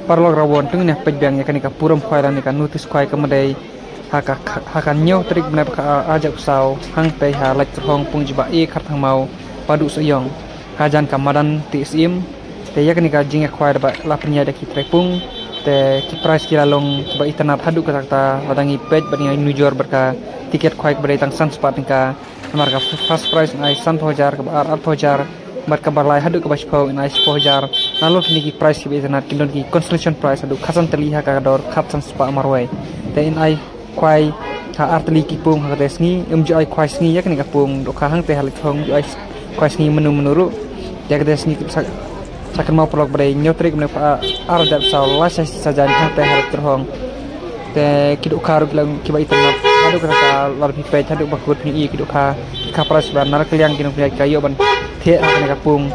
parlok rawon tung nih pejang ya kan ika puram kuai dan ika nutis kuai kemadai hakan nyaw trik benar ajak usau hang pe ha lek terhong pung jiba kartang mau padu seyong kajan kamadan ti sim te ya kan ika jing kuai dapat lapnya ada kitrepung te ki price kira long kiba internet hadu kata wadangi pej bani nujor berka tiket kuai kemadai tang san spot nika marka fast price nai san hojar ke ar 8,000 mat kabar lai hadu ke baspau nai 10,000 lalu kini ki price ki internet kilon ki constellation price hadu khasan teliha ka dor khasan spa marwai te in ai kwai ha artli ki pung ha tes ni umju ai kwai sngi ya kini ka pung do kha hang te halik thong ju ai kwai sngi menuru ya ka tes ni sakan mau pelok bre nyotrik men pa ar dar saw la sajan ha te halik terhong te kiduk karu bilang kiba internet hadu ka lar pi pe hadu bakut ni i kiduk ka pras ban nar kliang kinu pia kayo ban the ha ka pung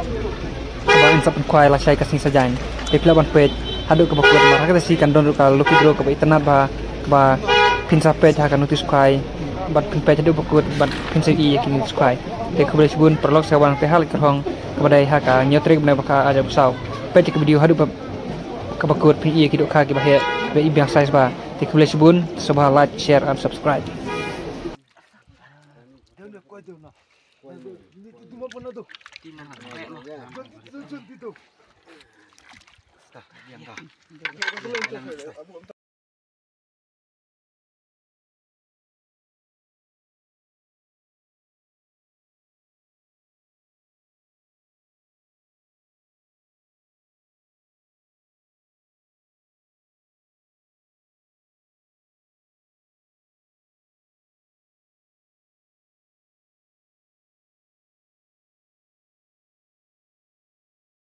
ba insap kwai la sai kasni sajan te pla ban pe hadu ka bakut mar ka si kan don ka luki dro ka internet ba pinsa pe ha ka notis kwai bat pin pe hadu bakut bat pin sai i kini kwai te khubre sibun perlok sawang te hal kerhong kepada ha ka nyotrik bna ba ka aja busau pe ke video hadu ka bakut pin i kiduk ka ki ba he be i biang size ba te khubre sibun subha like share and subscribe